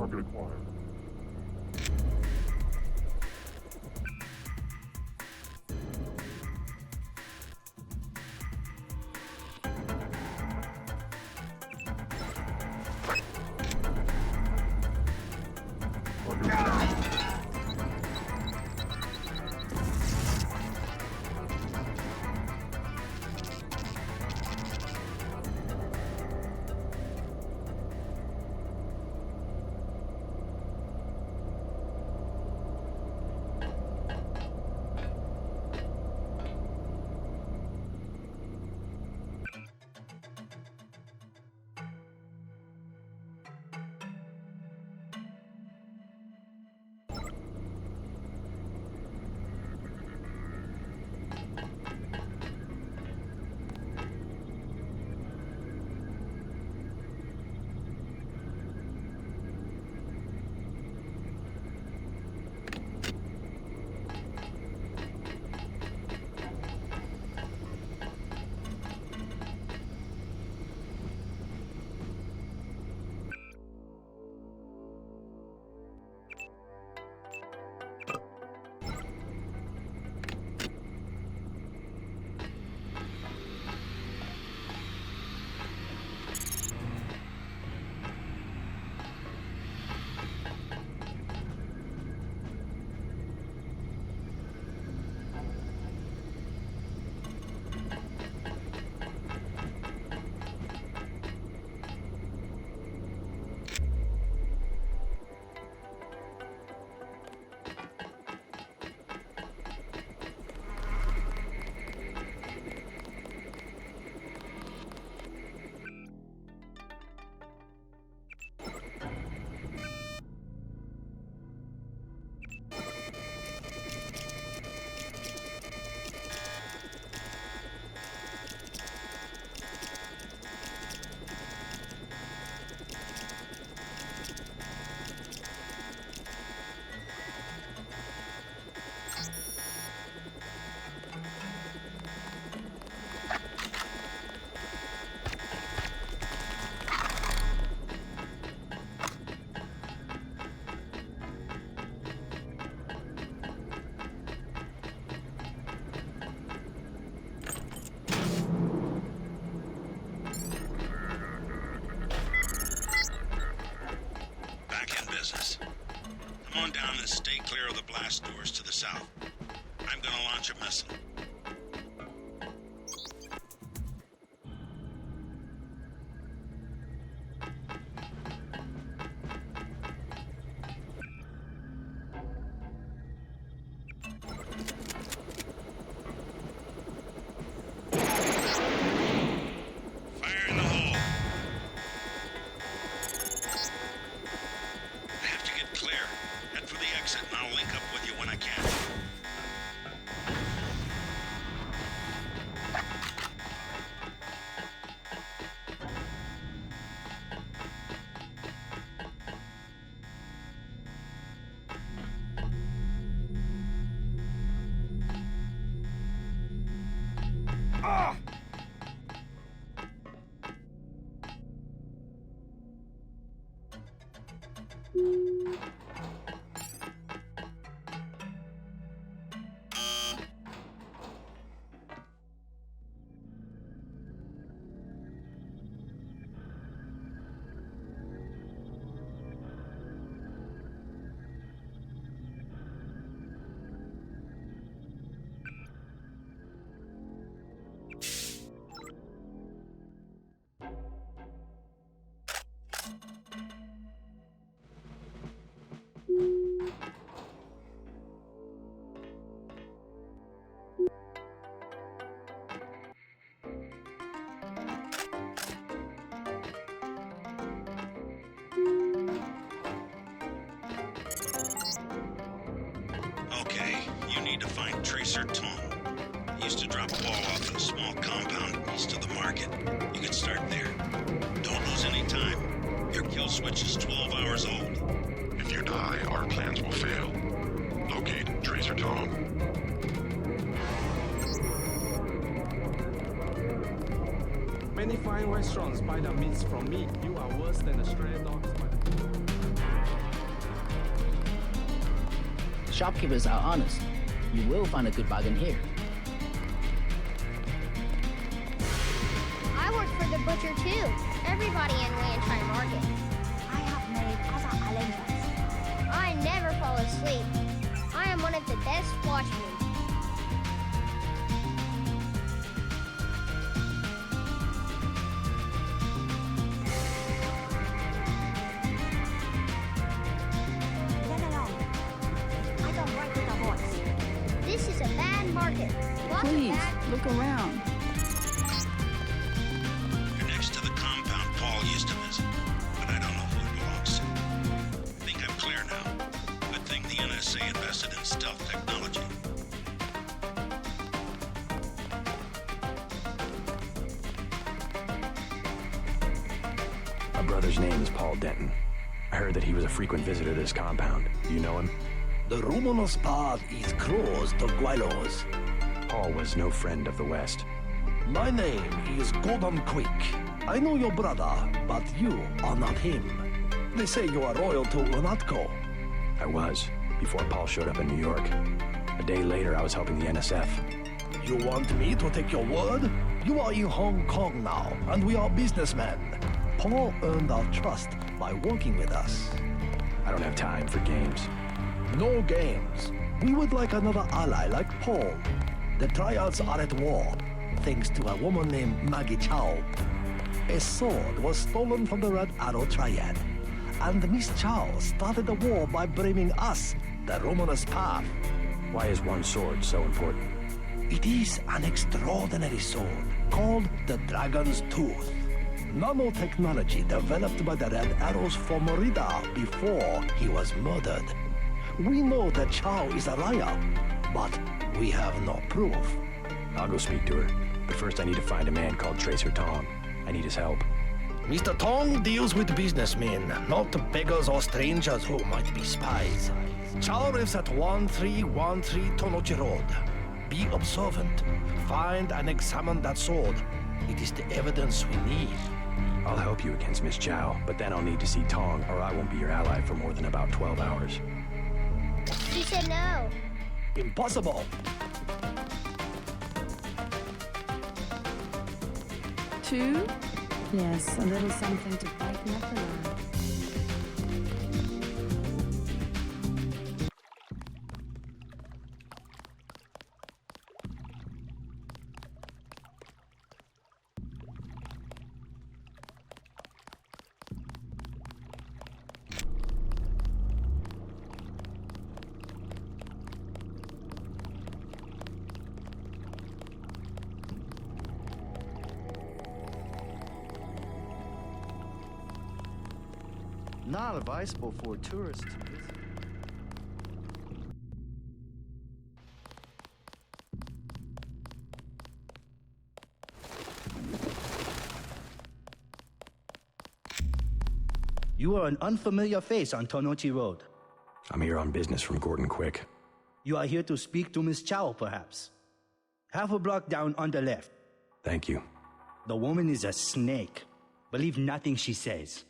Target acquired. Come on down and stay clear of the blast doors to the south. I'm gonna launch a missile. Okay, you need to find Tracer Tom. He used to drop a wall off at a small compound east of the market. You could start there. Don't lose any time. Your kill switch is 12 hours old. If you die, our plans will fail. Locate Tracer Tom. Many fine restaurants buy their meats from me. You are worse than a stray dog by the... shopkeepers are honest. You will find a good bargain here. I work for the butcher too. Everybody in Wanchai Market. I have made other arrangements. I never fall asleep. I am one of the best watchmen. Let alone. I don't write with a voice. This is a bad market. Lots of Please, bad. look around. You're next to the compound Paul used to visit, but I don't know who it belongs to. I think I'm clear now. Good thing the NSA invested in stealth technology. My brother's name is Paul Denton. I heard that he was a frequent visitor to this compound. Do you know him? The Romanos path is closed to Guilos. Paul was no friend of the West. My name is Gordon Quick. I know your brother, but you are not him. They say you are loyal to Unatco. I was, before Paul showed up in New York. A day later, I was helping the NSF. You want me to take your word? You are in Hong Kong now, and we are businessmen. Paul earned our trust by working with us. I don't have time for games. No games. We would like another ally like Paul. The triads are at war, thanks to a woman named Maggie Chow. A sword was stolen from the Red Arrow Triad, and Miss Chow started the war by blaming us, the Romanus Path. Why is one sword so important? It is an extraordinary sword called the Dragon's Tooth. Nanotechnology developed by the Red Arrows for Merida before he was murdered. We know that Chow is a liar, but we have no proof. I'll go speak to her. But first I need to find a man called Tracer Tong. I need his help. Mr. Tong deals with businessmen, not beggars or strangers who might be spies. Chow lives at 1313 Tonochi Road. Be observant. Find and examine that sword. It is the evidence we need. I'll help you against Miss Chow, but then I'll need to see Tong, or I won't be your ally for more than about 12 hours. She said no. Impossible. Two? Yes, a little something to brighten up the night. Not advisable for tourists to visit. You are an unfamiliar face on Tonochi Road. I'm here on business from Gordon Quick. You are here to speak to Miss Chow, perhaps. Half a block down on the left. Thank you. The woman is a snake. Believe nothing she says.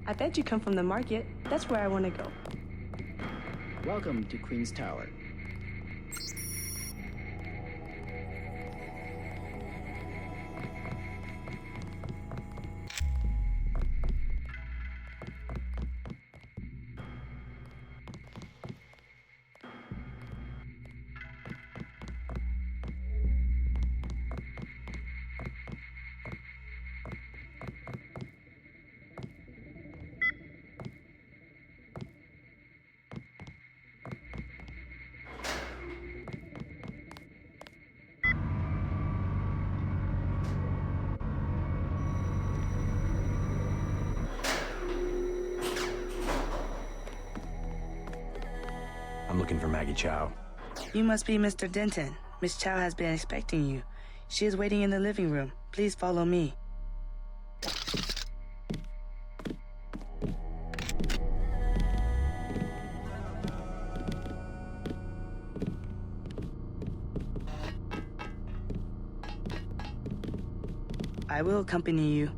I bet you come from the market. That's where I want to go. Welcome to Queen's Tower. I'm looking for Maggie Chow. You must be Mr. Denton. Miss Chow has been expecting you. She is waiting in the living room. Please follow me. I will accompany you.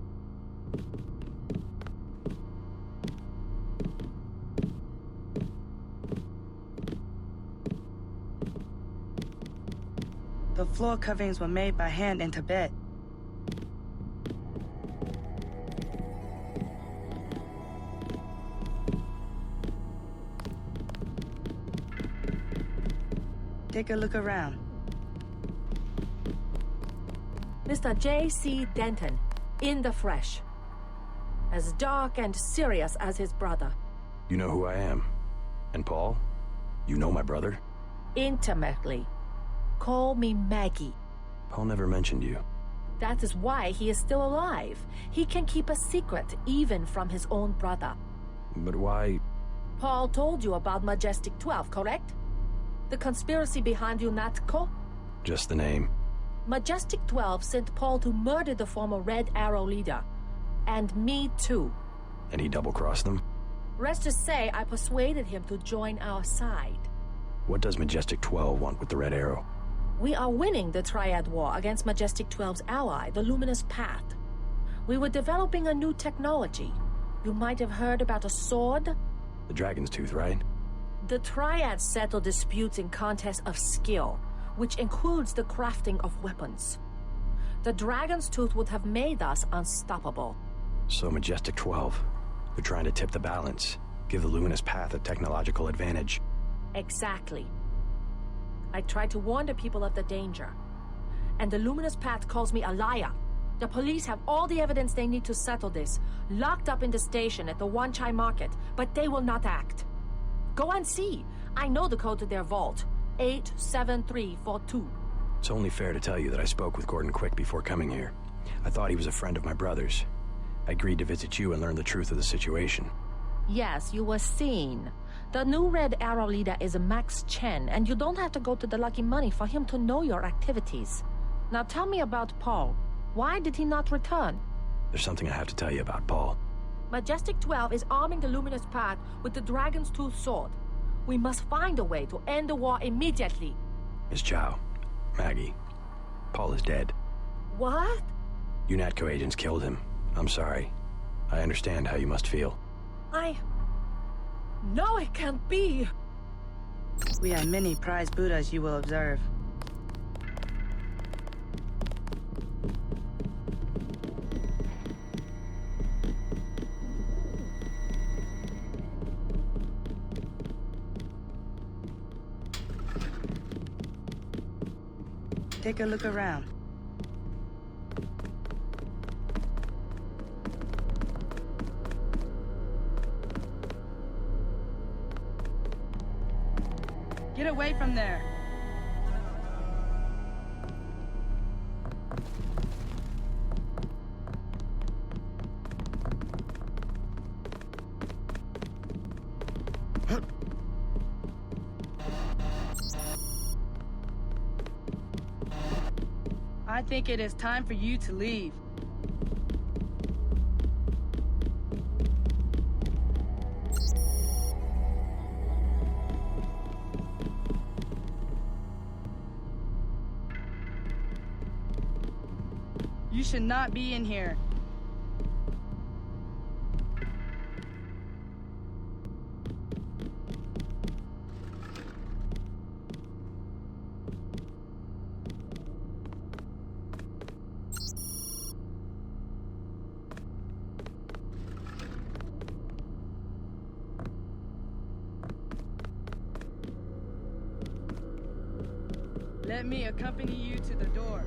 The floor coverings were made by hand in Tibet. Take a look around. Mr. J.C. Denton, in the flesh. As dark and serious as his brother. You know who I am. And Paul? You know my brother? Intimately. Call me Maggie. Paul never mentioned you. That is why he is still alive. He can keep a secret, even from his own brother. But why? Paul told you about Majestic 12, correct? The conspiracy behind UNATCO? Just the name. Majestic 12 sent Paul to murder the former Red Arrow leader. And me too. And he double-crossed them? Let's just say I persuaded him to join our side. What does Majestic 12 want with the Red Arrow? We are winning the Triad War against Majestic 12's ally, the Luminous Path. We were developing a new technology. You might have heard about a sword? The Dragon's Tooth, right? The Triads settle disputes in contests of skill, which includes the crafting of weapons. The Dragon's Tooth would have made us unstoppable. So Majestic 12, they're trying to tip the balance, give the Luminous Path a technological advantage. Exactly. I tried to warn the people of the danger. And the Luminous Path calls me a liar. The police have all the evidence they need to settle this, locked up in the station at the Wan Chai Market, but they will not act. Go and see. I know the code to their vault. 87342. It's only fair to tell you that I spoke with Gordon Quick before coming here. I thought he was a friend of my brother's. I agreed to visit you and learn the truth of the situation. Yes, you were seen. The new Red Arrow leader is Max Chen, and you don't have to go to the Lucky Money for him to know your activities. Now tell me about Paul. Why did he not return? There's something I have to tell you about Paul. Majestic 12 is arming the Luminous Path with the Dragon's Tooth sword. We must find a way to end the war immediately. Miss Chow, Maggie, Paul is dead. What? UNATCO agents killed him. I'm sorry. I understand how you must feel. No, it can't be. We have many prize Buddhas you will observe. Take a look around. Get away from there. I think it is time for you to leave. You should not be in here. Let me accompany you to the door.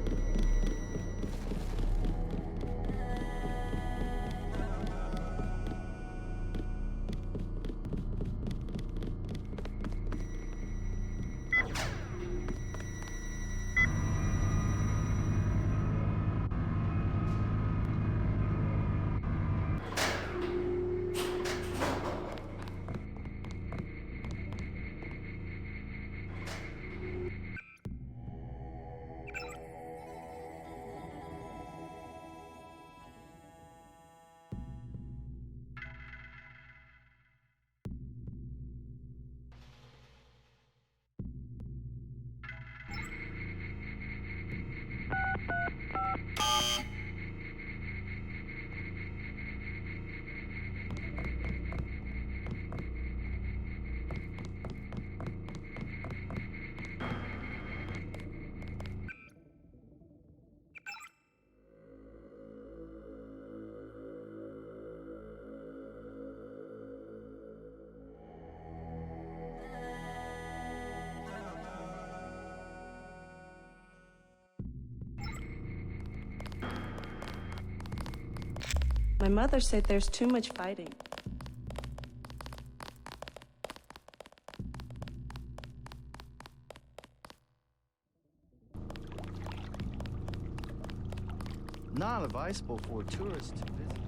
My mother said there's too much fighting. Not advisable for tourists to visit.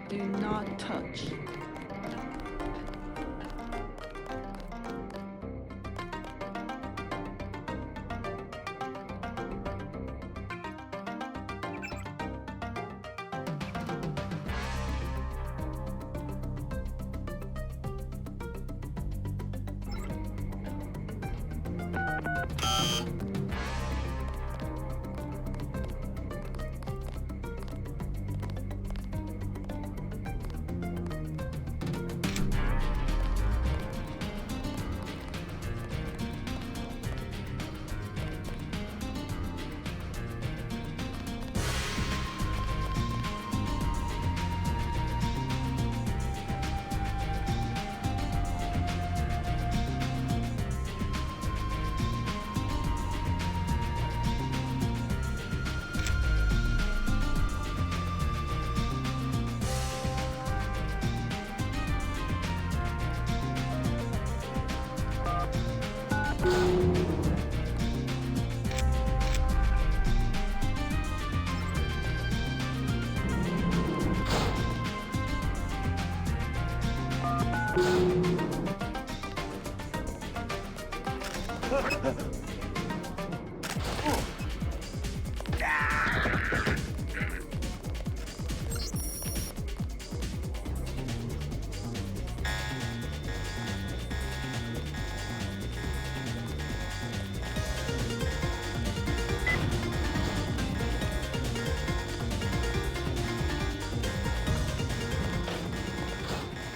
Do not touch.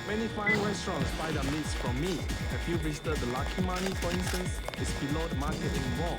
Many fine restaurants buy their meats from me. Have you visited the Lucky Money, for instance? It's below the market in the mall.